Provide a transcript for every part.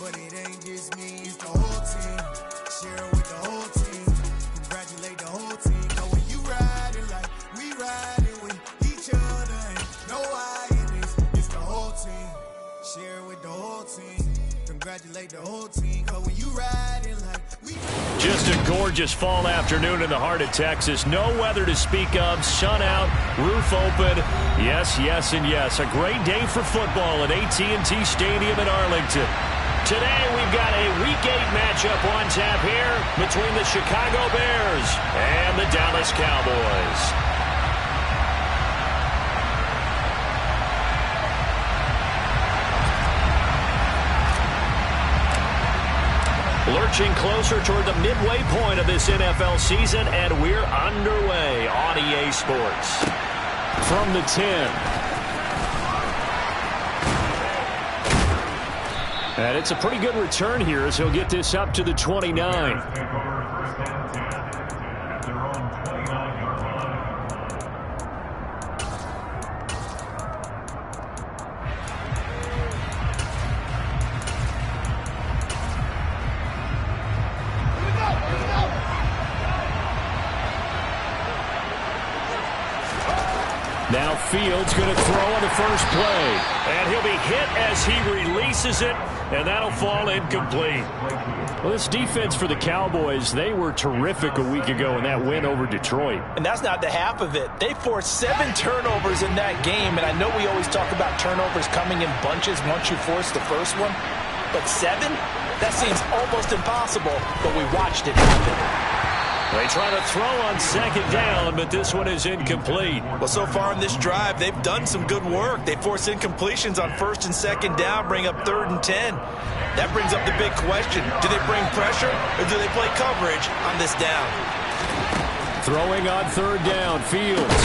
But it ain't just me, it's the whole team. Share it with the whole team. Congratulate the whole team. Know when you riding like we riding with each other. Ain't no I in this, it's the whole team. Share it with the whole team. Congratulate the whole team. Cause when you riding like we riding. Just a gorgeous fall afternoon in the heart of Texas. No weather to speak of. Sun out, roof open. Yes, yes, and yes. A great day for football at AT&T Stadium in Arlington. Today we've got a Week 8 matchup on tap here between the Chicago Bears and the Dallas Cowboys. Lurching closer toward the midway point of this NFL season, and we're underway on EA Sports. From the 10. And it's a pretty good return here as he'll get this up to the 29. Now Fields going to throw on the first play. And he'll be hit as he releases it, and that'll fall incomplete. Well, this defense for the Cowboys, they were terrific a week ago in that win over Detroit. And that's not the half of it. They forced 7 turnovers in that game, and I know we always talk about turnovers coming in bunches once you force the first one. But 7? That seems almost impossible, but we watched it happen. They try to throw on second down, but this one is incomplete. Well, so far in this drive, they've done some good work. They force incompletions on first and second down, bring up 3rd and 10. That brings up the big question. Do they bring pressure, or do they play coverage on this down? Throwing on 3rd down, Fields.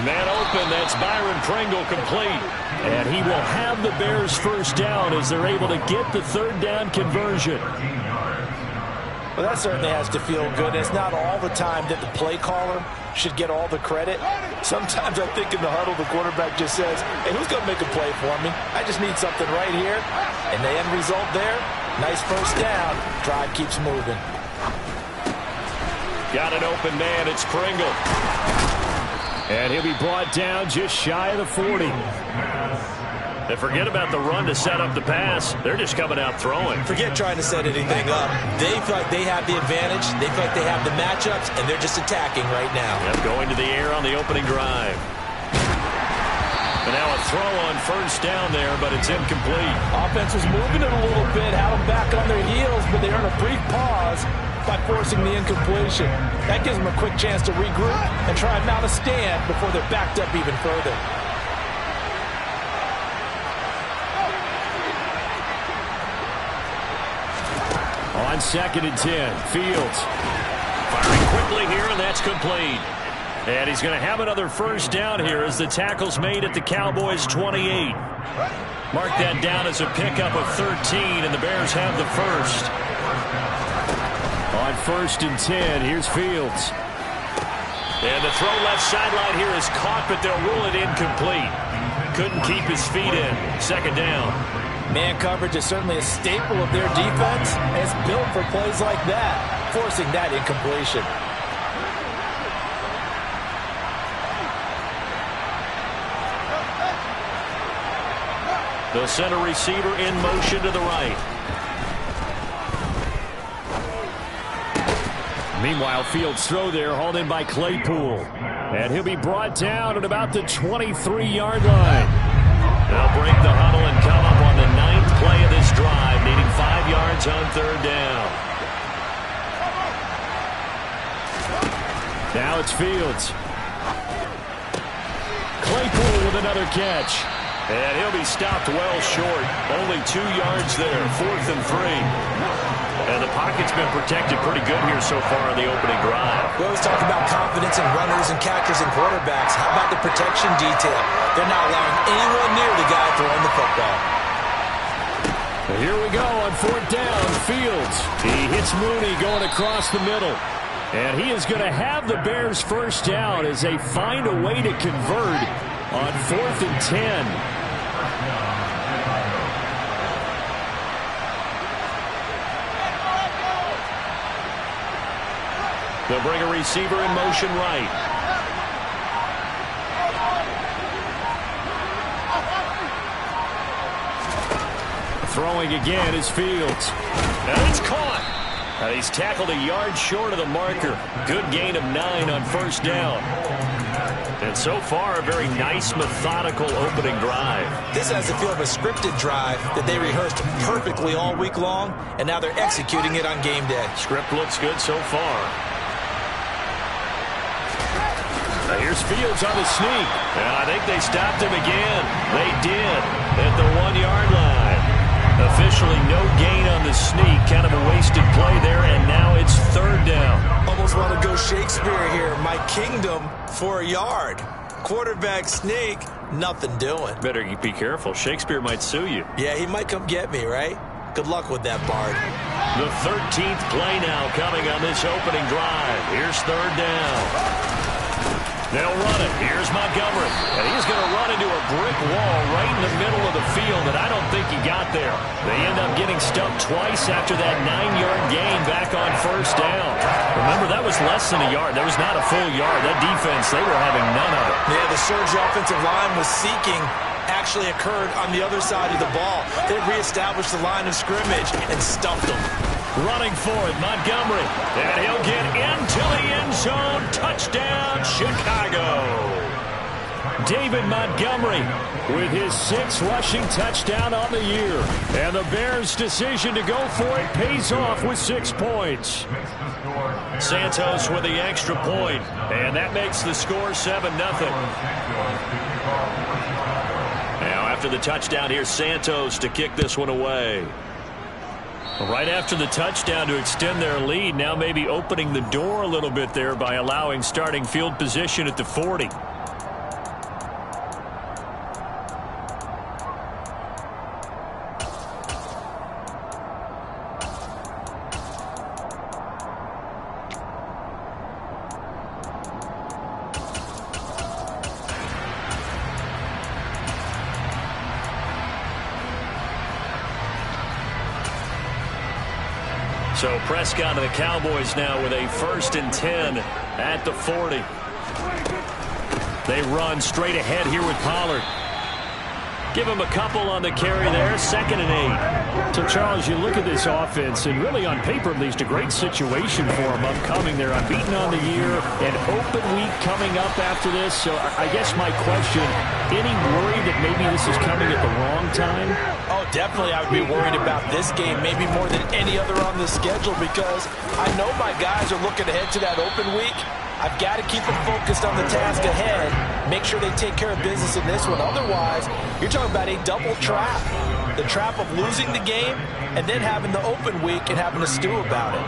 Man open, that's Byron Pringle complete. And he will have the Bears first down as they're able to get the 3rd down conversion. Well, that certainly has to feel good. It's not all the time that the play caller should get all the credit. Sometimes I think in the huddle, the quarterback just says, hey, who's going to make a play for me? I just need something right here. And the end result there, nice first down. Drive keeps moving. Got an open man. It's Pringle. And he'll be brought down just shy of the 40. They forget about the run to set up the pass. They're just coming out throwing. Forget trying to set anything up. They feel like they have the advantage. They feel like they have the matchups, and they're just attacking right now. Yep, going to the air on the opening drive. And now a throw on first down there, but it's incomplete. Offense was moving it a little bit, had them back on their heels, but they earn a brief pause by forcing the incompletion. That gives them a quick chance to regroup and try and mount a stand before they're backed up even further. On 2nd and 10, Fields firing quickly here, and that's complete. And he's going to have another first down here as the tackle's made at the Cowboys' 28. Mark that down as a pickup of 13, and the Bears have the first. On 1st and 10, here's Fields. And the throw left sideline here is caught, but they'll rule it incomplete. Couldn't keep his feet in. 2nd down. Man coverage is certainly a staple of their defense, and it's built for plays like that, forcing that incompletion. The center receiver in motion to the right. Meanwhile, Fields' throw there hauled in by Claypool. And he'll be brought down at about the 23-yard line. They'll break the huddle and come up on the 9th play of this drive, needing 5 yards on 3rd down. Now it's Fields. Claypool with another catch. And he'll be stopped well short. Only 2 yards there, 4th and 3. And the pocket's been protected pretty good here so far in the opening drive. We always talk about confidence in runners and catchers and quarterbacks. How about the protection detail? They're not allowing anyone near the guy throwing the football. And here we go on 4th down. Fields. He hits Mooney going across the middle. And he is going to have the Bears first down as they find a way to convert on 4th and 10. They'll bring a receiver in motion right. Throwing again is Fields. And it's caught. He's tackled a yard short of the marker. Good gain of 9 on first down. And so far, a very nice, methodical opening drive. This has the feel of a scripted drive that they rehearsed perfectly all week long, and now they're executing it on game day. Script looks good so far. Now here's Fields on the sneak. And I think they stopped him again. They did at the 1-yard line. Officially no gain on the sneak. Kind of a wasted play there, and now it's third down. Almost want to go Shakespeare here. My kingdom for a yard. Quarterback sneak, nothing doing. Better be careful. Shakespeare might sue you. Yeah, he might come get me, right? Good luck with that, Bard. The 13th play now coming on this opening drive. Here's third down. They'll run it. Here's Montgomery. And he's going to run into a brick wall right in the middle of the field, and I don't think he got there. They end up getting stumped twice after that 9-yard gain back on first down. Remember, that was less than a yard. That was not a full yard. That defense, they were having none of it. Yeah, the surge offensive line was seeking actually occurred on the other side of the ball. They reestablished the line of scrimmage and stuffed them. Running for it, Montgomery. And he'll get into the end zone. Touchdown, Chicago. David Montgomery with his 6th rushing touchdown on the year. And the Bears' decision to go for it pays off with 6 points. Santos with the extra point. And that makes the score 7-0. Now after the touchdown, here's Santos to kick this one away. Right after the touchdown to extend their lead, now maybe opening the door a little bit there by allowing starting field position at the 40. So Prescott and the Cowboys now with a 1st and 10 at the 40. They run straight ahead here with Pollard. Give him a couple on the carry there. 2nd and 8. So, Charles, you look at this offense, and really on paper, at least, a great situation for them upcoming. They're unbeaten on the year, an open week coming up after this. So I guess my question, any worry that maybe this is coming at the wrong time? Oh, definitely I would be worried about this game, maybe more than any other on the schedule, because I know my guys are looking ahead to that open week. I've got to keep them focused on the task ahead, make sure they take care of business in this one. Otherwise, you're talking about a double trap. The trap of losing the game and then having the open week and having to stew about it.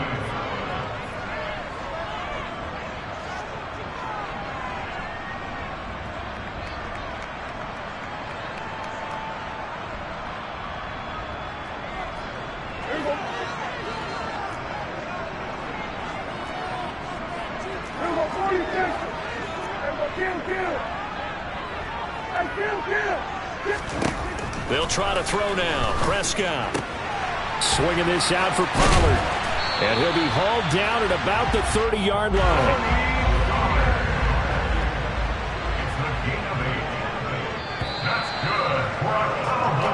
They'll try to throw now. Prescott swinging this out for Pollard. And he'll be hauled down at about the 30-yard line.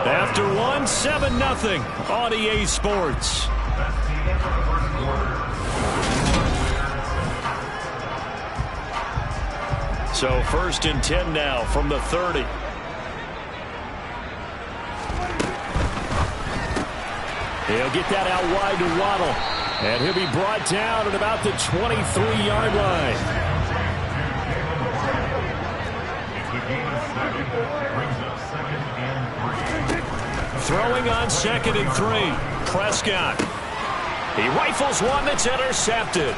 After 1, 7-0 on EA Sports. So 1st and 10 now from the 30. He'll get that out wide to Waddle. And he'll be brought down at about the 23-yard line. Throwing on 2nd and 3. Prescott. He rifles one that's intercepted.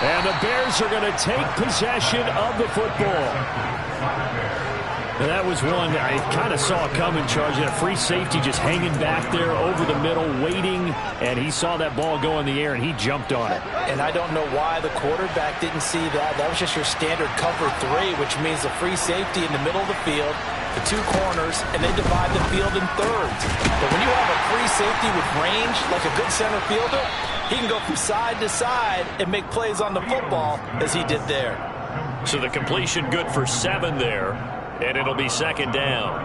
And the Bears are going to take possession of the football. And that was one I kind of saw coming, Charles. A free safety just hanging back there over the middle, waiting, and he saw that ball go in the air, and he jumped on it. And I don't know why the quarterback didn't see that. That was just your standard cover 3, which means the free safety in the middle of the field, the 2 corners, and they divide the field in thirds. But when you have a free safety with range, like a good center fielder, he can go from side to side and make plays on the football as he did there. So the completion good for 7 there. And it'll be 2nd down.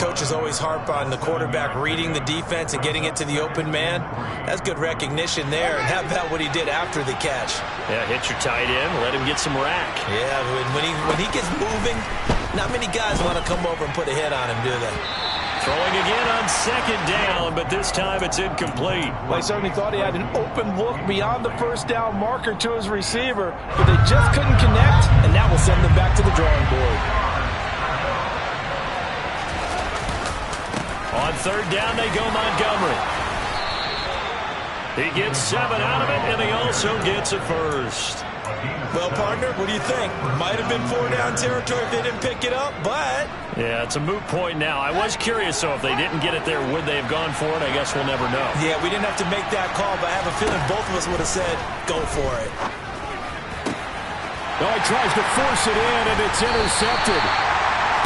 Coaches always harp on the quarterback reading the defense and getting it to the open man. That's good recognition there. And how about what he did after the catch? Yeah, hit your tight end, let him get some rack. Yeah, when he gets moving, not many guys want to come over and put a hit on him, do they? Throwing again on 2nd down, but this time it's incomplete. Well, he certainly thought he had an open look beyond the first down marker to his receiver, but they just couldn't connect, and that will send them back to the drawing board. On 3rd down, they go Montgomery. He gets 7 out of it, and he also gets a first. Well, partner, what do you think? Might have been 4-down territory if they didn't pick it up, but... Yeah, it's a moot point now. I was curious, though, if they didn't get it there, would they have gone for it? I guess we'll never know. Yeah, we didn't have to make that call, but I have a feeling both of us would have said, go for it. Oh, he tries to force it in, and it's intercepted.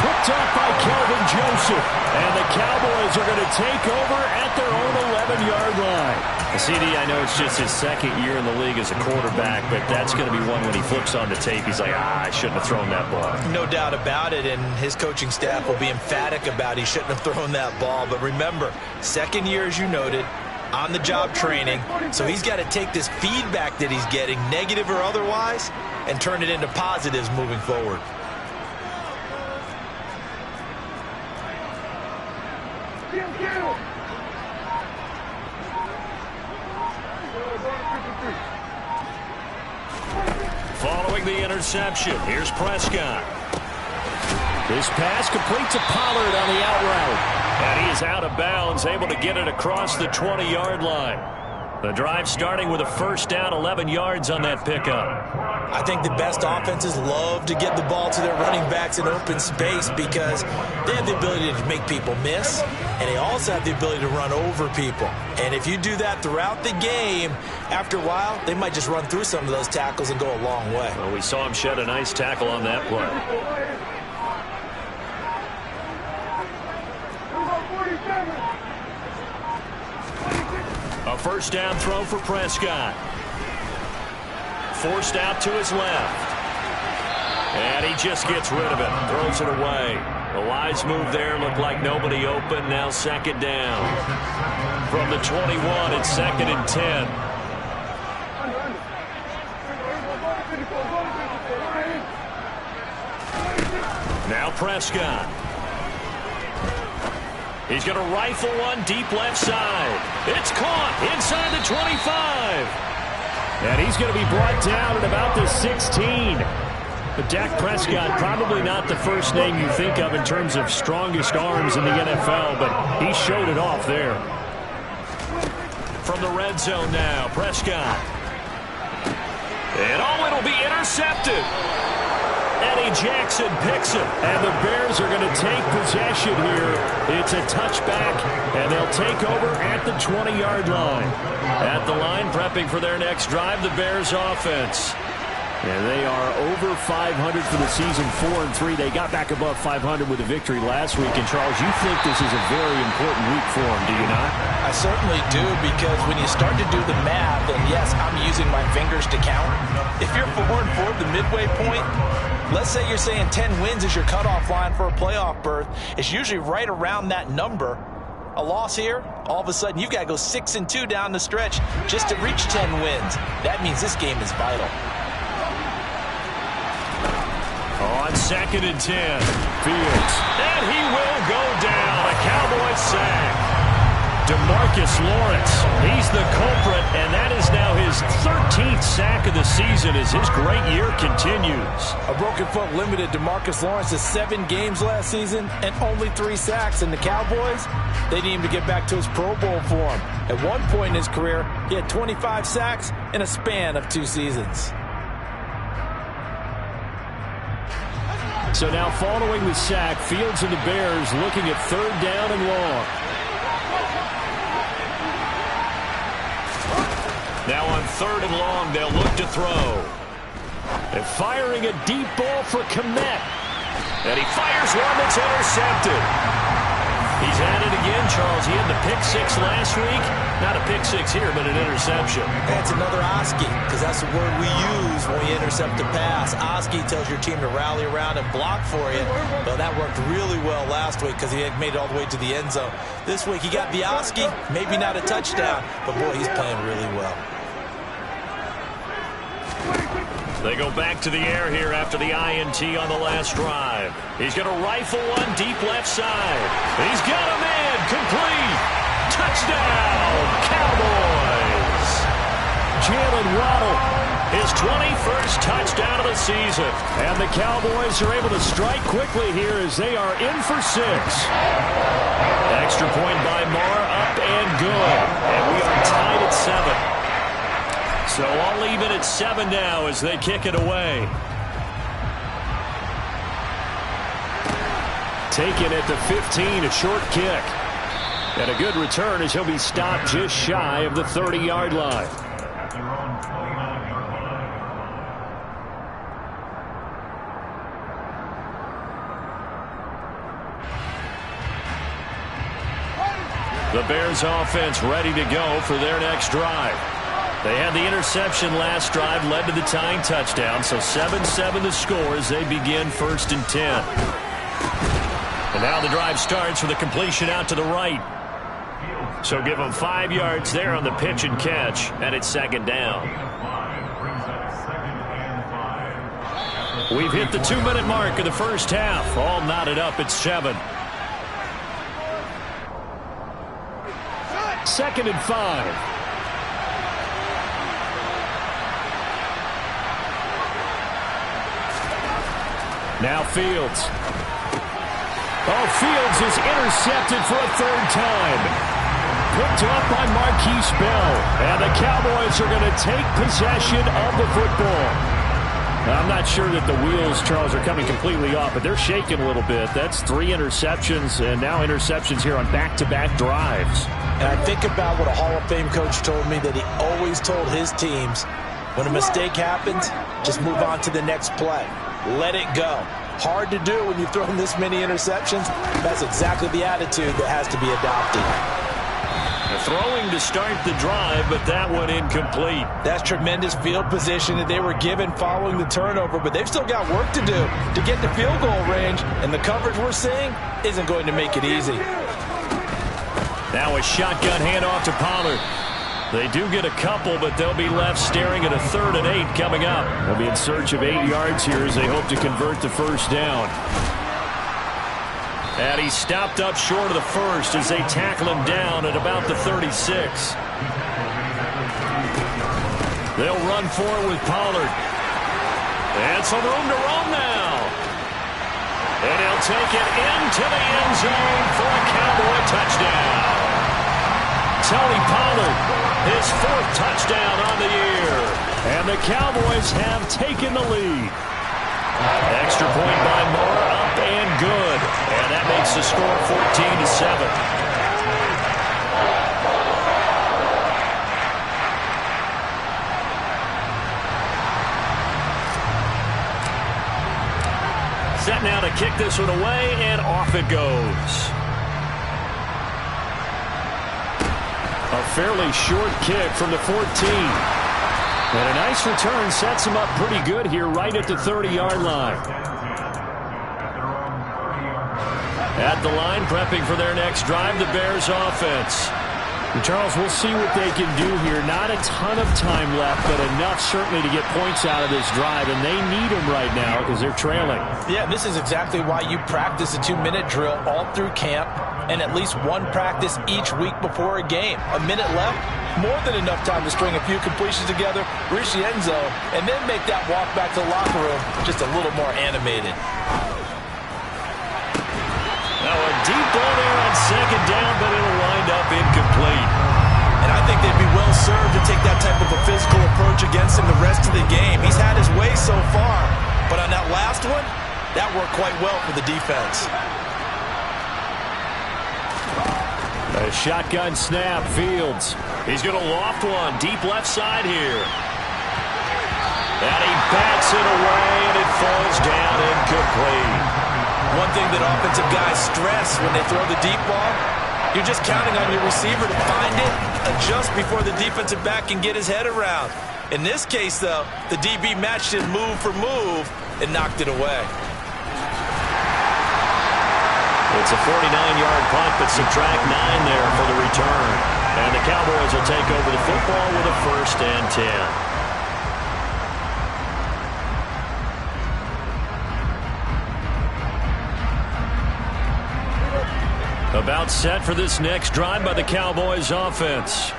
Picked up by Kelvin Joseph. And the Cowboys are going to take over at their own 11-yard line. CD, I know it's just his 2nd year in the league as a quarterback, but that's going to be one when he flips on the tape. He's like, I shouldn't have thrown that ball. No doubt about it, and his coaching staff will be emphatic about he shouldn't have thrown that ball. But remember, 2nd year, as you noted, on-the-job training. So he's got to take this feedback that he's getting, negative or otherwise, and turn it into positives moving forward. Following the interception, here's Prescott. This pass complete to Pollard on the out route. And he is out of bounds, able to get it across the 20-yard line. The drive starting with a 1st down, 11 yards on that pickup. I think the best offenses love to get the ball to their running backs in open space because they have the ability to make people miss, and they also have the ability to run over people. And if you do that throughout the game, after a while, they might just run through some of those tackles and go a long way. Well, we saw him shed a nice tackle on that play. A 1st down throw for Prescott. Forced out to his left. And he just gets rid of it. Throws it away. A wise move there. Looked like nobody open. Now 2nd down. From the 21, it's 2nd and 10. Now Prescott. He's going to rifle one deep left side. It's caught inside the 25. And he's going to be brought down at about the 16. But Dak Prescott, probably not the first name you think of in terms of strongest arms in the NFL, but he showed it off there. From the red zone now, Prescott. And it'll be intercepted. Eddie Jackson picks it. And the Bears are going to take possession here. It's a touchback, and they'll take over at the 20-yard line. At the line, prepping for their next drive, the Bears offense. And they are over 500 for the season, 4-3. They got back above 500 with a victory last week. And, Charles, you think this is a very important week for them, do you not? I certainly do, because when you start to do the math, and yes, I'm using my fingers to count. If you're 4-4 at the midway point, let's say you're saying 10 wins is your cutoff line for a playoff berth. It's usually right around that number. A loss here, all of a sudden you've got to go 6-2 down the stretch just to reach 10 wins. That means this game is vital. On 2nd and 10, Fields. And he will go down. A Cowboys sack. DeMarcus Lawrence, he's the culprit, and that is now his 13th sack of the season as his great year continues. A broken foot limited DeMarcus Lawrence to 7 games last season and only 3 sacks. And the Cowboys, they need him to get back to his Pro Bowl form. At one point in his career, he had 25 sacks in a span of 2 seasons. So now following the sack, Fields and the Bears looking at 3rd down and long. Now on 3rd and long, they'll look to throw. And firing a deep ball for Kmet. And he fires one that's intercepted. He's at it again, Charles. He had the pick 6 last week. Not a pick 6 here, but an interception. That's another Oski, because that's the word we use when we intercept a pass. Oski tells your team to rally around and block for you. Well, that worked really well last week because he had made it all the way to the end zone. This week he got the Oski, maybe not a touchdown, but boy, he's playing really well. They go back to the air here after the INT on the last drive. He's going to rifle one deep left side. He's got a man. Complete. Touchdown, Cowboys. Jalen Waddle. His 21st touchdown of the season. And the Cowboys are able to strike quickly here as they are in for 6. Extra point by Marr, up and good. And we are tied at 7. So all even at 7 now as they kick it away. Taken at the 15, a short kick. And a good return as he'll be stopped just shy of the 30-yard line. The Bears offense ready to go for their next drive. They had the interception last drive, led to the tying touchdown, so 7-7 the score as they begin 1st and 10. And now the drive starts with a completion out to the right. So give them 5 yards there on the pitch and catch, and it's 2nd down. We've hit the 2-minute mark of the first half, all knotted up at 7. 2nd and 5. Now Fields. Oh, Fields is intercepted for a 3rd time. Picked up by Marquise Bell. And the Cowboys are going to take possession of the football. Now, I'm not sure that the wheels, Charles, are coming completely off, but they're shaking a little bit. That's 3 interceptions, and now interceptions here on back-to-back drives. And I think about what a Hall of Fame coach told me, that he always told his teams, when a mistake happens, just move on to the next play. Let it go. Hard to do when you've thrown this many interceptions. That's exactly the attitude that has to be adopted. Throwing to start the drive, but that one incomplete. That's tremendous field position that they were given following the turnover, but they've still got work to do to get to field goal range, and the coverage we're seeing isn't going to make it easy. Now a shotgun handoff to Pollard. They do get a couple, but they'll be left staring at a 3rd and 8 coming up. They'll be in search of 8 yards here as they hope to convert the 1st down. And he's stopped up short of the 1st as they tackle him down at about the 36. They'll run forward with Pollard. And some room to roam now. And he'll take it into the end zone for a Cowboy touchdown. Tony Pollard, his 4th touchdown on the year. And the Cowboys have taken the lead. Extra point by Moore, up and good. And that makes the score 14-7. Set now to kick this one away, and off it goes. A fairly short kick from the 14. And a nice return sets him up pretty good here right at the 30-yard line. At the line, prepping for their next drive, the Bears offense. And Charles, we'll see what they can do here. Not a ton of time left, but enough certainly to get points out of this drive, and they need them right now because they're trailing. Yeah, this is exactly why you practice a 2-minute drill all through camp and at least one practice each week before a game. A minute left, more than enough time to string a few completions together, reach the end zone, and then make that walk back to the locker room just a little more animated. Now a deep ball there on 2nd down, but it'll wind up incomplete. And I think they'd be well served to take that type of a physical approach against him the rest of the game. He's had his way so far, but on that last one, That worked quite well for the defense. A shotgun snap, Fields. He's going to loft one deep left side here. And he bats it away, and it falls down incomplete. One thing that offensive guys stress when they throw the deep ball, you're just counting on your receiver to find it, adjust before the defensive back can get his head around. In this case, though, the DB matched it move for move and knocked it away. It's a 49-yard punt, but subtract 9 there for the return. And the Cowboys will take over the football with a 1st and 10. About set for this next drive by the Cowboys offense.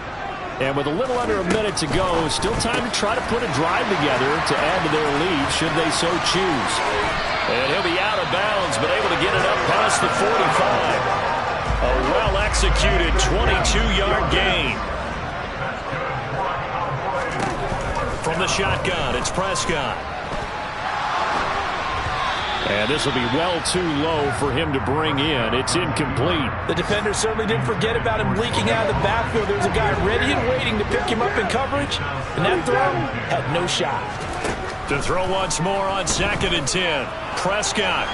And with a little under a minute to go, still time to try to put a drive together to add to their lead should they so choose. And he'll be out of bounds, but able to get it up past the 45. A well-executed 22-yard gain. From the shotgun, it's Prescott. And this will be well too low for him to bring in. It's incomplete. The defender certainly didn't forget about him leaking out of the backfield. There was a guy ready and waiting to pick him up in coverage, and that throw had no shot. To throw once more on 2nd and 10. Prescott.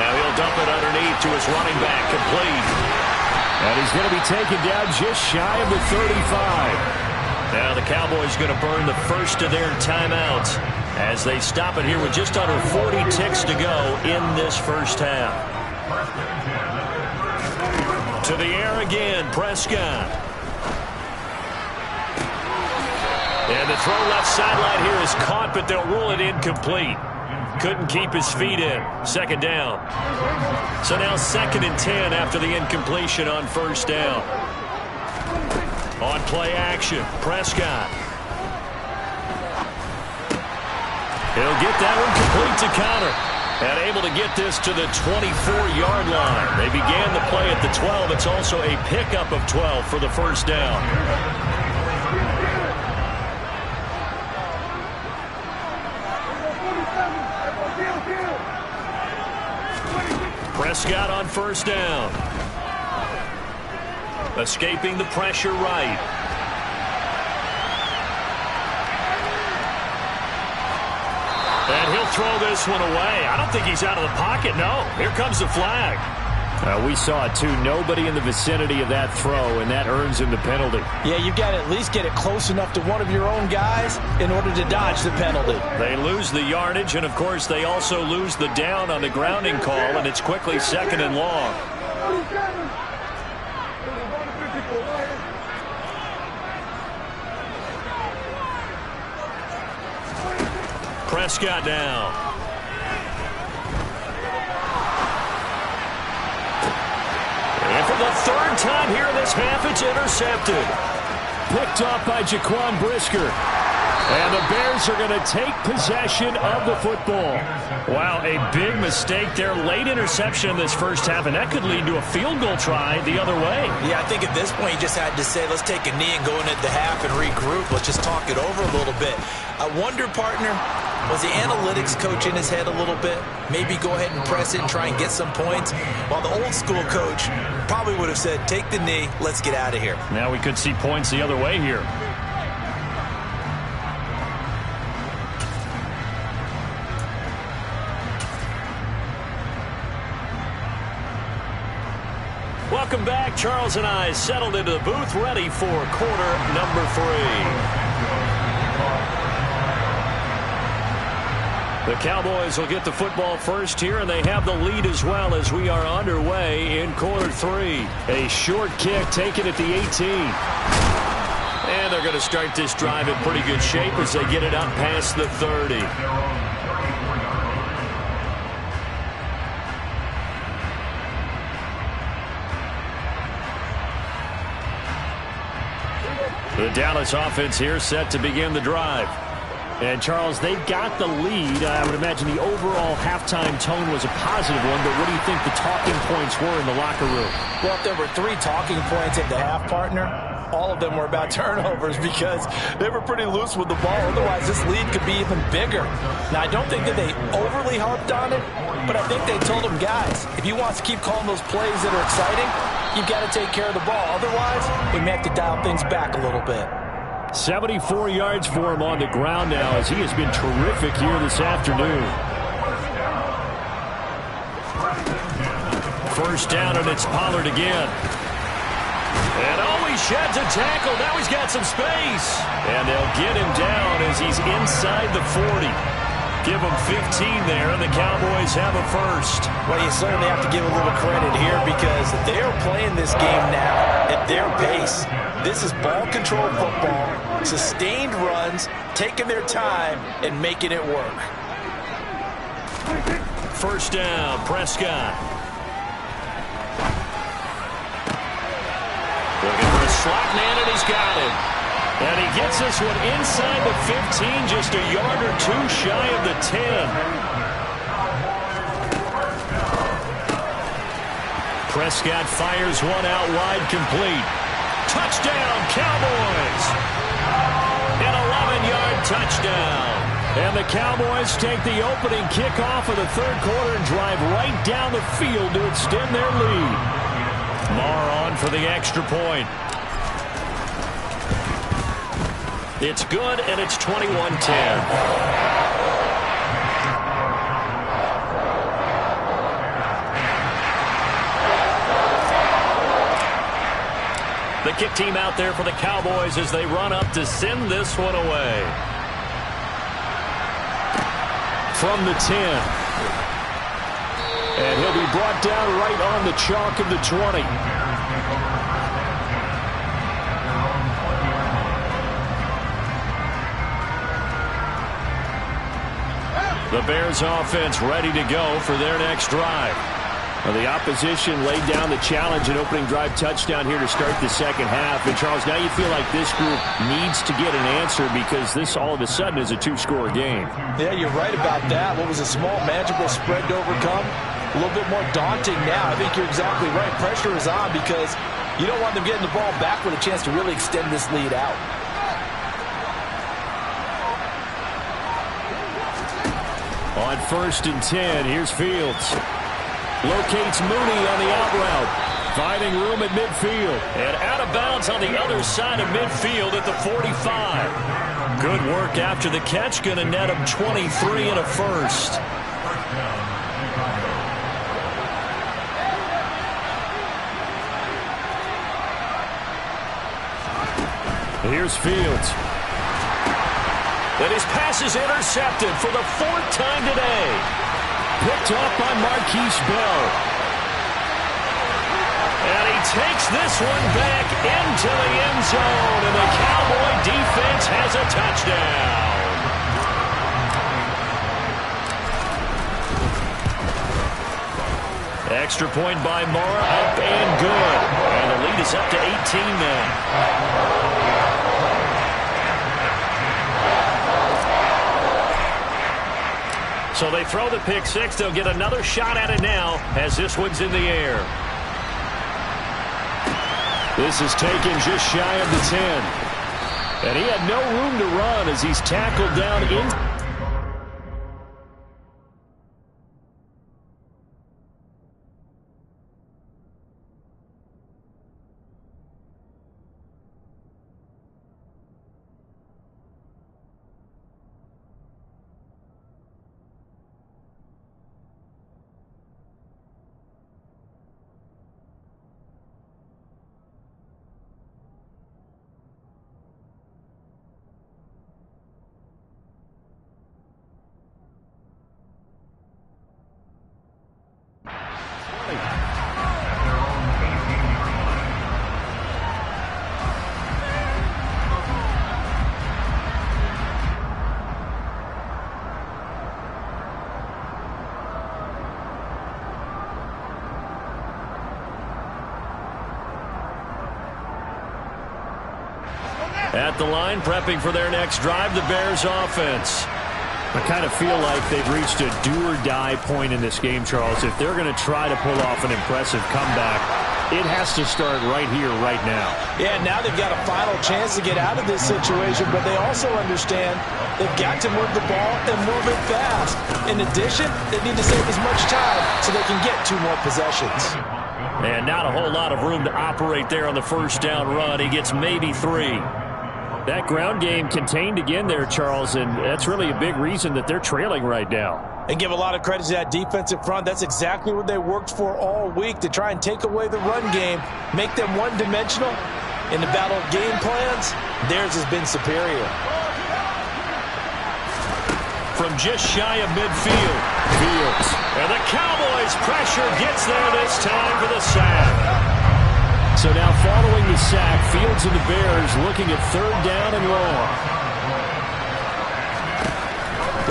Now he'll dump it underneath to his running back, complete. And he's going to be taken down just shy of the 35. Now the Cowboys going to burn the first of their timeouts as they stop it here with just under 40 ticks to go in this first half. To the air again, Prescott. And the throw left sideline here is caught, but they'll rule it incomplete. Couldn't keep his feet in. 2nd down. So now 2nd and 10 after the incompletion on 1st down. On play action, Prescott. He'll get that one complete to Connor. And able to get this to the 24-yard line. They began the play at the 12. It's also a pickup of 12 for the 1st down. Prescott on 1st down. Escaping the pressure right. And he'll throw this one away. I don't think he's out of the pocket, no. Here comes the flag. We saw it, too. Nobody in the vicinity of that throw, and that earns him the penalty. Yeah, you've got to at least get it close enough to one of your own guys in order to dodge the penalty. They lose the yardage, and, of course, they also lose the down on the grounding call, and it's quickly 2nd and long. Prescott now. And for the 3rd time here in this half, it's intercepted. Picked off by Jaquan Brisker. And the Bears are going to take possession of the football. Wow, a big mistake there. Late interception in this first half, and that could lead to a field goal try the other way. Yeah, I think at this point you just had to say, let's take a knee and go into the half and regroup. Let's just talk it over a little bit. I wonder, partner, was the analytics coach in his head a little bit? Maybe go ahead and press it and try and get some points? While the old school coach probably would have said, take the knee, let's get out of here. Now we could see points the other way here. Welcome back. Charles and I settled into the booth, ready for quarter number 3. The Cowboys will get the football first here, and they have the lead as well as we are underway in quarter 3. A short kick taken at the 18. And they're going to start this drive in pretty good shape as they get it up past the 30. The Dallas offense here set to begin the drive. And, Charles, they've got the lead. I would imagine the overall halftime tone was a positive one, but what do you think the talking points were in the locker room? Well, if there were 3 talking points at the half, partner, all of them were about turnovers because they were pretty loose with the ball. Otherwise, this lead could be even bigger. Now, I don't think that they overly harped on it, but I think they told them, guys, if you want to keep calling those plays that are exciting, you've got to take care of the ball. Otherwise, we may have to dial things back a little bit. 74 yards for him on the ground now as he has been terrific here this afternoon. First down, and it's Pollard again. And he sheds a tackle. Now he's got some space. And they'll get him down as he's inside the 40. Give him 15 there, and the Cowboys have a first. Well, you certainly have to give a little credit here because they're playing this game now at their pace. This is ball-controlled football, sustained runs, taking their time, and making it work. First down, Prescott. Looking for a slot man, and he's got him. And he gets this one inside the 15, just a yard or two shy of the 10. Prescott fires one out wide, complete. Touchdown, Cowboys! An 11-yard touchdown. And the Cowboys take the opening kickoff of the third quarter and drive right down the field to extend their lead. Marr on for the extra point. It's good, and it's 21-10. The kick team out there for the Cowboys as they run up to send this one away. From the 10. And he'll be brought down right on the chalk of the 20. The Bears offense ready to go for their next drive. Well, the opposition laid down the challenge and opening drive touchdown here to start the second half. And, Charles, now you feel like this group needs to get an answer because this all of a sudden is a two-score game. Yeah, you're right about that. What was a small, manageable spread to overcome? A little bit more daunting now. I think you're exactly right. Pressure is on because you don't want them getting the ball back with a chance to really extend this lead out. On 1st and 10, here's Fields. Locates Mooney on the out route. Finding room at midfield. And out of bounds on the other side of midfield at the 45. Good work after the catch. Going to net him 23 and a first. Here's Fields. And his pass is intercepted for the 4th time today. Picked up by Marquise Bell. And he takes this one back into the end zone. And the Cowboy defense has a touchdown. Extra point by Mora, up and good. And the lead is up to 18 now. So they throw the pick six. They'll get another shot at it now as this one's in the air. This is taken just shy of the 10. And he had no room to run as he's tackled down in. At the line, prepping for their next drive, the Bears offense. I kind of feel like they've reached a do-or-die point in this game, Charles. If they're going to try to pull off an impressive comeback, It has to start right here, right now. Yeah, now they've got a final chance to get out of this situation, but they also understand they've got to move the ball and move it fast. In addition, they need to save as much time so they can get 2 more possessions. And not a whole lot of room to operate there on the first down run. He gets maybe 3. That ground game contained again there, Charles, and that's really a big reason that they're trailing right now. And give a lot of credit to that defensive front. That's exactly what they worked for all week, to try and take away the run game, make them one-dimensional. In the battle of game plans, theirs has been superior. From just shy of midfield, Fields. And the Cowboys' pressure gets there this time for the sack. So now following the sack, Fields and the Bears looking at 3rd down and long.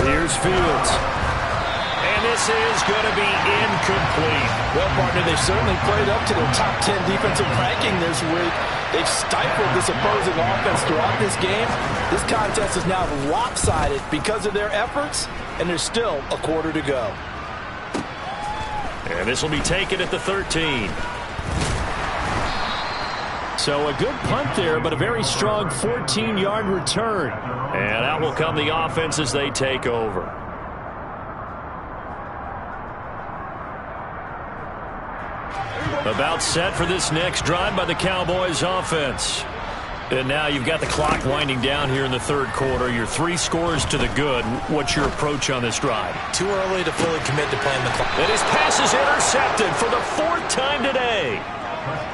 Here's Fields. And this is going to be incomplete. Well, partner, they've certainly played up to their top 10 defensive ranking this week. They've stifled this opposing offense throughout this game. This contest is now lopsided because of their efforts, and there's still a quarter to go. And this will be taken at the 13. So a good punt there, but a very strong 14-yard return. And out will come the offense as they take over. About set for this next drive by the Cowboys offense. And now you've got the clock winding down here in the 3rd quarter. Your 3 scores to the good. What's your approach on this drive? Too early to fully commit to playing the clock. And his pass is intercepted for the 4th time today.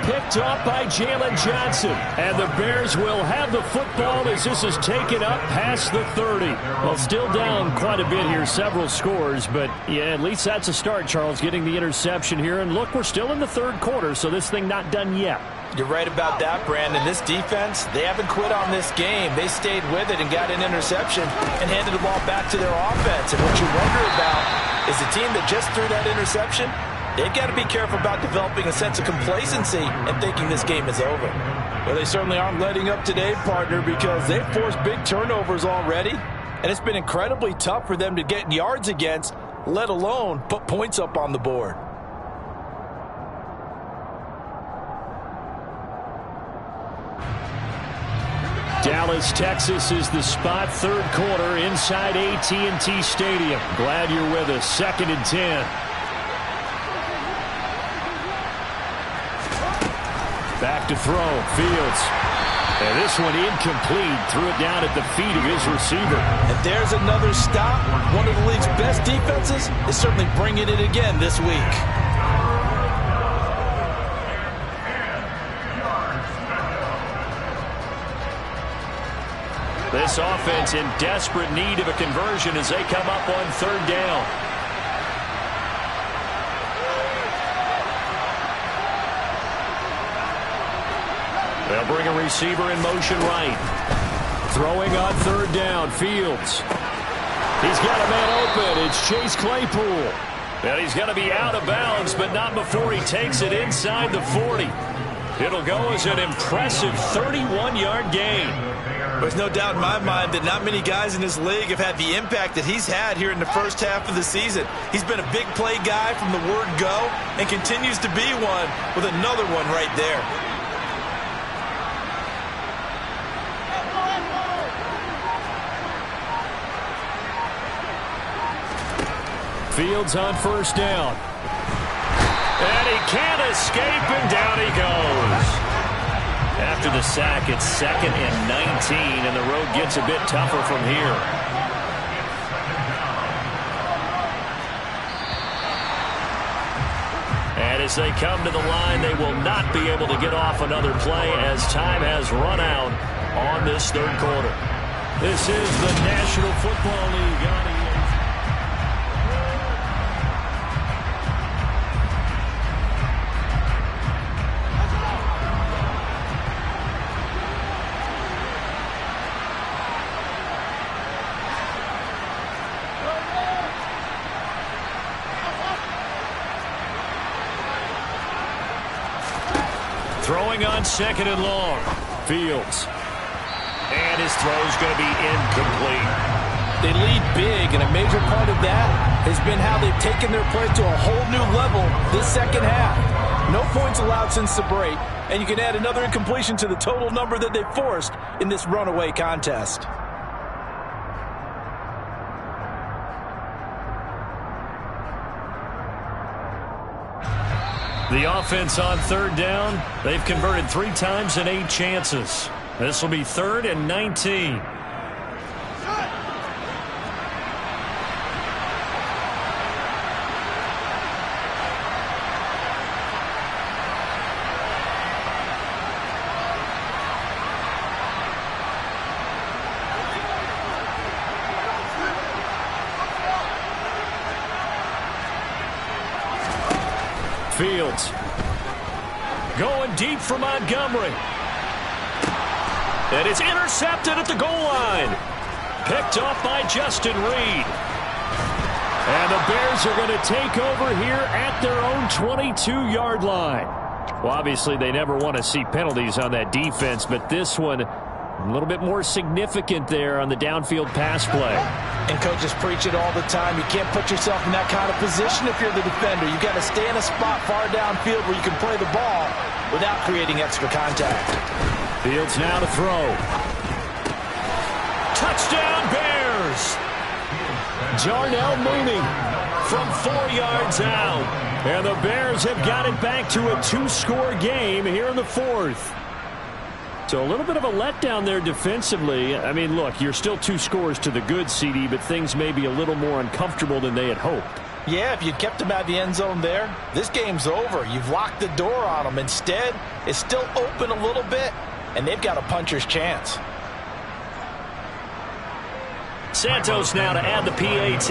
Picked off by Jalen Johnson. And the Bears will have the football as this is taken up past the 30. Well, still down quite a bit here, several scores. But, yeah, at least that's a start, Charles, getting the interception here. And, look, we're still in the 3rd quarter, so this thing not done yet. You're right about that, Brandon. This defense, they haven't quit on this game. They stayed with it and got an interception and handed the ball back to their offense. And what you wonder about is the team that just threw that interception, they've got to be careful about developing a sense of complacency and thinking this game is over. Well, they certainly aren't letting up today, partner, because they've forced big turnovers already. And it's been incredibly tough for them to get yards against, let alone put points up on the board. Dallas, Texas is the spot, 3rd quarter inside AT&T Stadium. Glad you're with us. 2nd and 10. Back to throw. Fields. And this one incomplete. Threw it down at the feet of his receiver. And there's another stop. One of the league's best defenses is certainly bringing it again this week. This offense in desperate need of a conversion as they come up on 3rd down. They'll bring a receiver in motion right. Throwing on 3rd down, Fields. He's got a man open. It's Chase Claypool. And he's going to be out of bounds, but not before he takes it inside the 40. It'll go as an impressive 31-yard gain. There's no doubt in my mind that not many guys in this league have had the impact that he's had here in the first half of the season. He's been a big play guy from the word go and continues to be one with another one right there. Fields on 1st down. And he can't escape, and down he goes. After the sack, it's 2nd and 19, and the road gets a bit tougher from here. And as they come to the line, they will not be able to get off another play as time has run out on this 3rd quarter. This is the National Football League on EA. Throwing on 2nd and long. Fields. And his throw's going to be incomplete. They lead big, and a major part of that has been how they've taken their play to a whole new level this 2nd half. No points allowed since the break, and you can add another incompletion to the total number that they've forced in this runaway contest. The offense on third down, they've converted 3 times in 8 chances. This will be 3rd and 19. Fields going deep for Montgomery. And it's intercepted at the goal line. Picked off by Justin Reed. And the Bears are going to take over here at their own 22-yard line. Well, obviously, they never want to see penalties on that defense, but this one a little bit more significant there on the downfield pass play. And coaches preach it all the time. You can't put yourself in that kind of position if you're the defender. You've got to stay in a spot far downfield where you can play the ball without creating extra contact. Fields now to throw. Touchdown Bears! Jarnell Mooney from 4 yards out. And the Bears have got it back to a 2-score game here in the 4th. So a little bit of a letdown there defensively. I mean, look, you're still 2 scores to the good, CD, but things may be a little more uncomfortable than they had hoped. Yeah, if you'd kept them out of the end zone there, this game's over. You've locked the door on them. Instead, it's still open a little bit, and they've got a puncher's chance. Santos now to add the PAT.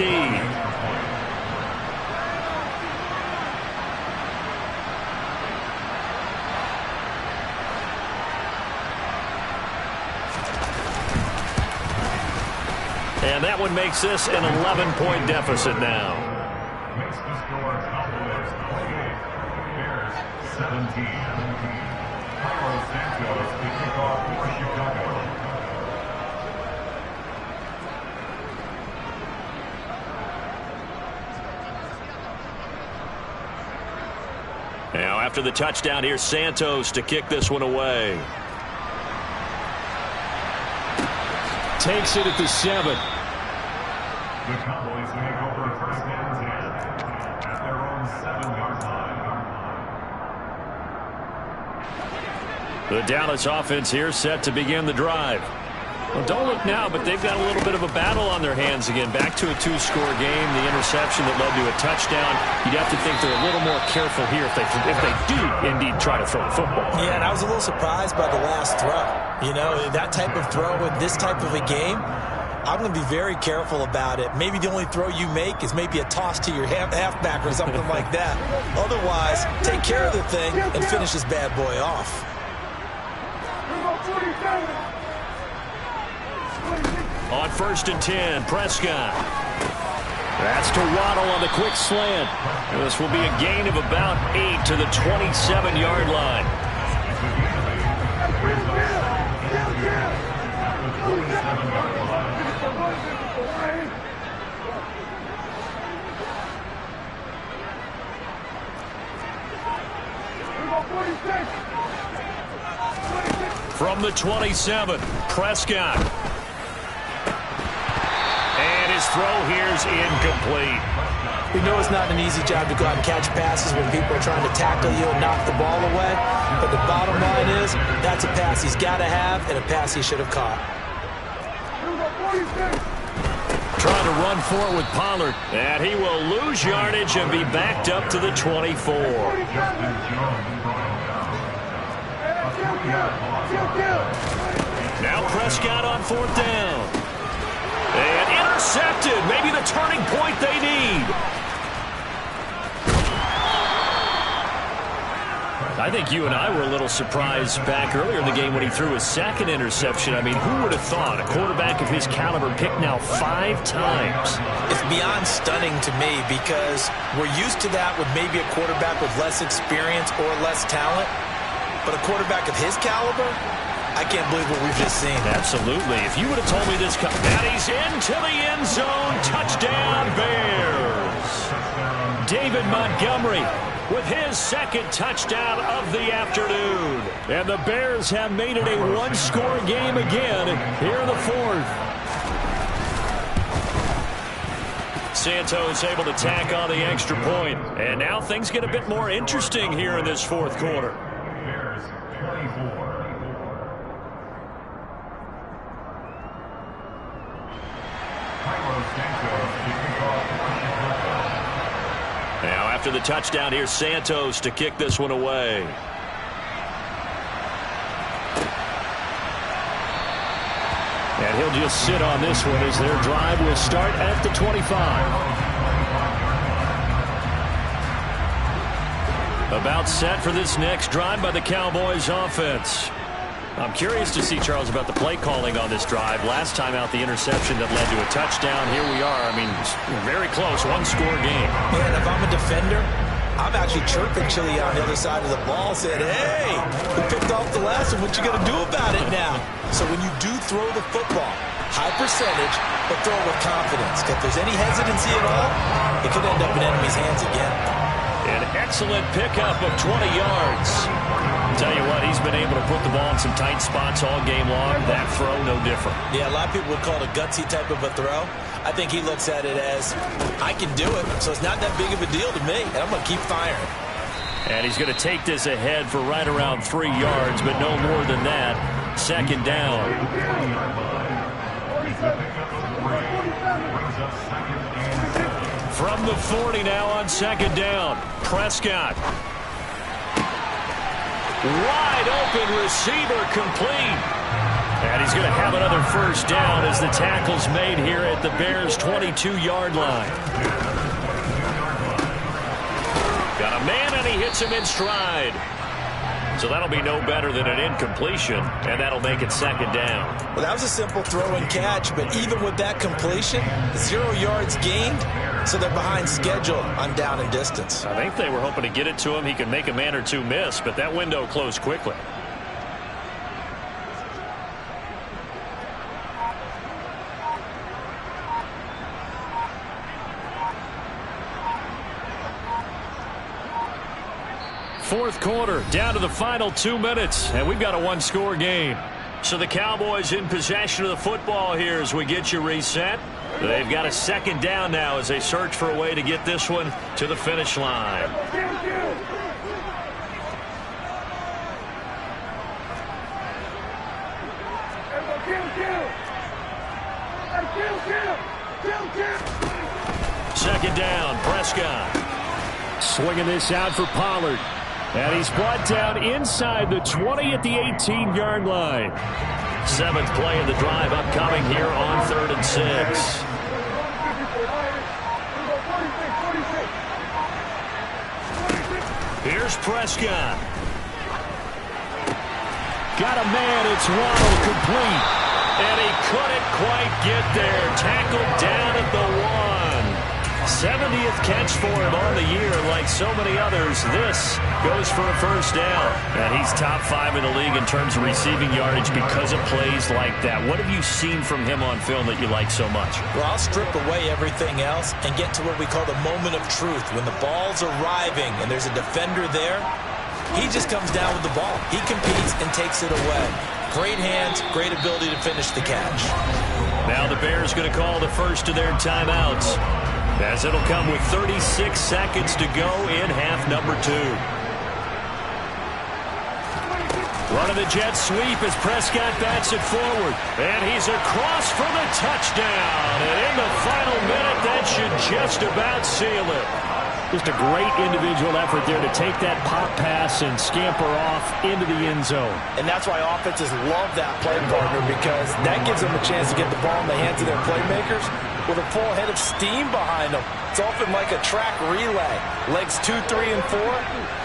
And that one makes this an 11-point deficit now. Makes the score Cowboys 28, Bears 17. Carlos Santos to kick off for Chicago. Now after the touchdown, here's Santos to kick this one away. Takes it at the 7. The Cowboys take over 1st and 10 at their own 7-yard line. The Dallas offense here set to begin the drive. Well, don't look now, but they've got a little bit of a battle on their hands again. Back to a 2-score game. The interception that led to a touchdown. You'd have to think they're a little more careful here if they do indeed try to throw the football. Yeah, and I was a little surprised by the last throw. You know, that type of throw in this type of a game, I'm going to be very careful about it. Maybe the only throw you make is maybe a toss to your halfback or something like that. Otherwise, take care of the thing and finish this bad boy off. On 1st and 10, Prescott. That's to Waddle on the quick slant. And this will be a gain of about 8 to the 27-yard line. From the 27, Prescott. And his throw here's incomplete. We know it's not an easy job to go out and catch passes when people are trying to tackle you and knock the ball away. But the bottom line is, that's a pass he's got to have and a pass he should have caught. Trying to run for it with Pollard. And he will lose yardage and be backed up to the 24. Now Prescott on 4th down. And intercepted. Maybe the turning point they need. I think you and I were a little surprised back earlier in the game when he threw his 2nd interception. I mean, who would have thought a quarterback of his caliber picked now 5 times? It's beyond stunning to me because we're used to that with maybe a quarterback with less experience or less talent. But a quarterback of his caliber, I can't believe what we've just seen. Absolutely. If you would have told me this, that he's into the end zone, touchdown Bears. David Montgomery with his second touchdown of the afternoon. And the Bears have made it a one-score game again here in the fourth. Santos able to tack on the extra point. And now things get a bit more interesting here in this fourth quarter. Bears 24. Now after the touchdown, here's Santos to kick this one away. And he'll just sit on this one as their drive will start at the 25. About set for this next drive by the Cowboys offense. I'm curious to see, Charles, about the play calling on this drive. Last time out, the interception that led to a touchdown. Here we are. I mean, very close, one-score game. Man, if I'm a defender, I'm actually chirping Chili on the other side of the ball, saying, hey, we picked off the last one. What you going to do about it now? So when you do throw the football, high percentage, but throw it with confidence. If there's any hesitancy at all, it could end up in enemy's hands again. An excellent pickup of 20 yards. Tell you what, he's been able to put the ball in some tight spots all game long. That throw, no different. Yeah, a lot of people would call it a gutsy type of a throw. I think he looks at it as, I can do it, so it's not that big of a deal to me, and I'm going to keep firing. And he's going to take this ahead for right around 3 yards, but no more than that. Second down. From the 40 now on second down. Prescott. Wide open receiver complete. And he's going to have another first down as the tackle's made here at the Bears' 22-yard line. Got a man, and he hits him in stride. So that'll be no better than an incompletion, and that'll make it second down. Well, that was a simple throw and catch, but even with that completion, 0 yards gained, so they're behind schedule on down and distance. I think they were hoping to get it to him. He could make a man or two miss, but that window closed quickly. Fourth quarter, down to the final 2 minutes, and we've got a one-score game. So the Cowboys in possession of the football here as we get you reset. They've got a second down now as they search for a way to get this one to the finish line. Second down, Prescott. Swinging this out for Pollard. And he's brought down inside the 20 at the 18-yard line. Seventh play of the drive upcoming here on 3rd and 6. Here's Prescott. Got a man. It's Waddle complete. And he couldn't quite get there. Tackled down at the 1. 70th catch for him on the year. Like so many others, this goes for a first down. And he's top 5 in the league in terms of receiving yardage because of plays like that. What have you seen from him on film that you like so much? Well, I'll strip away everything else and get to what we call the moment of truth. When the ball's arriving and there's a defender there, he just comes down with the ball. He competes and takes it away. Great hands, great ability to finish the catch. Now the Bears going to call the first of their timeouts, as it'll come with 36 seconds to go in half number 2. Running the jet sweep as Prescott bats it forward. And he's across for the touchdown. And in the final minute, that should just about seal it. Just a great individual effort there to take that pop pass and scamper off into the end zone. And that's why offenses love that play partner, because that gives them a chance to get the ball in the hands of their playmakers with a full head of steam behind them. It's often like a track relay. Legs 2, 3, and 4.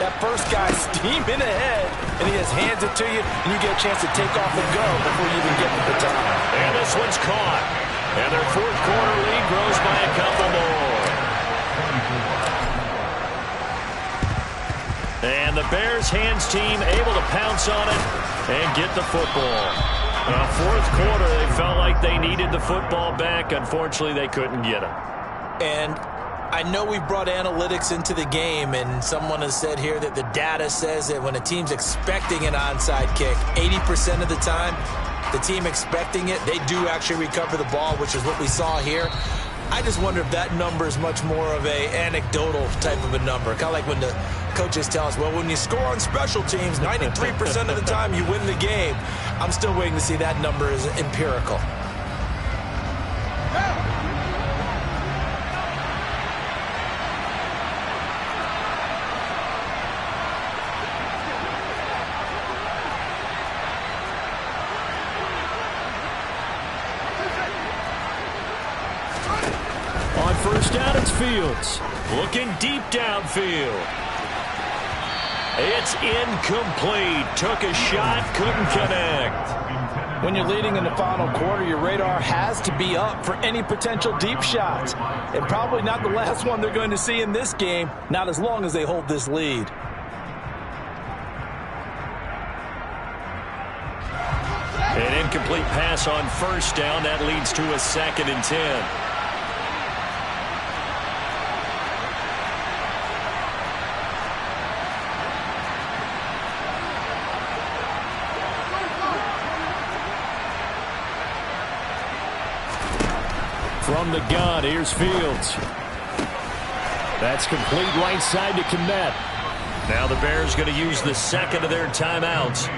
That first guy's steaming ahead, and he just hands it to you, and you get a chance to take off and go before you even get to the top. And this one's caught. And their fourth quarter lead grows by a couple more. And the Bears hands team able to pounce on it and get the football. Fourth quarter, they felt like they needed the football back. Unfortunately, they couldn't get it. And I know we brought analytics into the game, and someone has said here that the data says that when a team's expecting an onside kick, 80% of the time, the team expecting it, they do actually recover the ball, which is what we saw here. I just wonder if that number is much more of a anecdotal type of a number. Kind of like when the coaches tell us, well, when you score on special teams, 93% of the time you win the game. I'm still waiting to see that number is empirical. First down, it's Fields. Looking deep downfield. It's incomplete. Took a shot, couldn't connect. When you're leading in the final quarter, your radar has to be up for any potential deep shots. And probably not the last one they're going to see in this game, not as long as they hold this lead. An incomplete pass on first down. That leads to a 2nd and 10. From the gun, here's Fields. That's complete right side to Kmet. Now the Bears going to use the second of their timeouts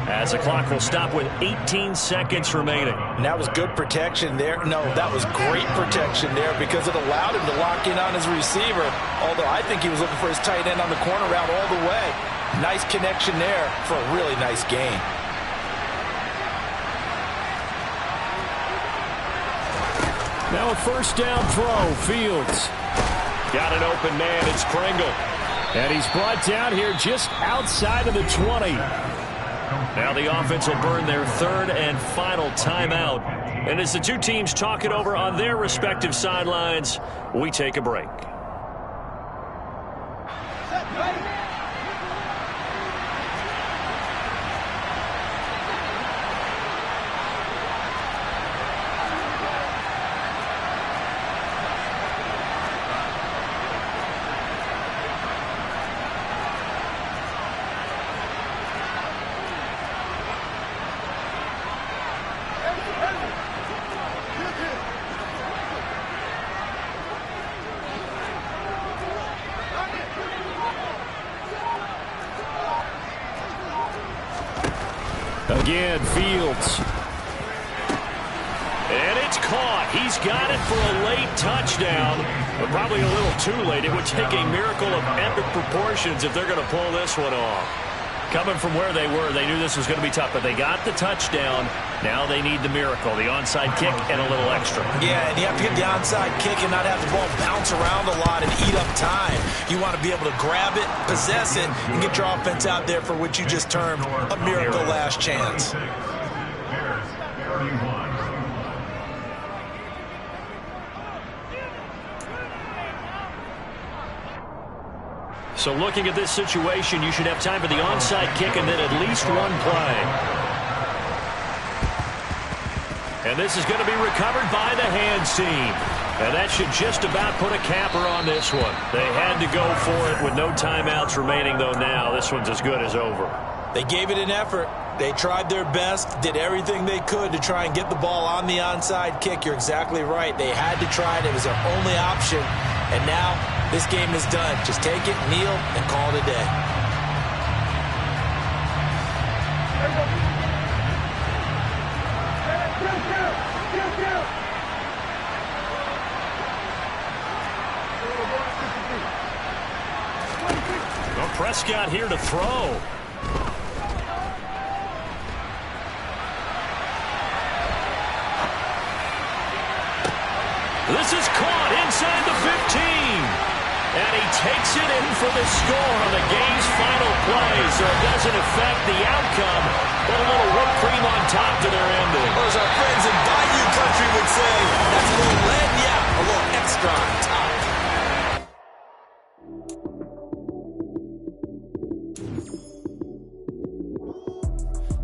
as the clock will stop with 18 seconds remaining. And that was good protection there. No, that was great protection there because it allowed him to lock in on his receiver, although I think he was looking for his tight end on the corner route all the way. Nice connection there for a really nice gain. Now a first down throw, Fields. Got an open man, it's Pringle. And he's brought down here just outside of the 20. Now the offense will burn their 3rd and final timeout. And as the two teams talk it over on their respective sidelines, we take a break. Again, Fields. And it's caught. He's got it for a late touchdown, but probably a little too late. It would take a miracle of epic proportions if they're going to pull this one off. Coming from where they were, they knew this was going to be tough, but they got the touchdown. Now they need the miracle, the onside kick and a little extra. Yeah, and you have to get the onside kick and not have the ball bounce around a lot and eat up time. You want to be able to grab it, possess it, and get your offense out there for what you just termed a miracle last chance. Bears 31. So looking at this situation, you should have time for the onside kick and then at least one play. And this is going to be recovered by the hands team. And that should just about put a capper on this one. They had to go for it with no timeouts remaining, though now this one's as good as over. They gave it an effort. They tried their best, did everything they could to try and get the ball on the onside kick. You're exactly right. They had to try it. It was their only option. And now this game is done. Just take it, kneel, and call it a day. Well, Prescott here to throw. This is caught inside the 15. And he takes it in for the score on the game's final play. So it doesn't affect the outcome, but a little whipped cream on top to their ending. Or as our friends in Bayou Country would say, that's a little lead, yeah, a little extra on top.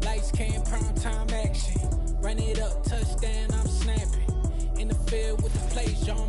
Lights came, prime time action. Run it up, touchdown, I'm snapping. In the field with the plays, John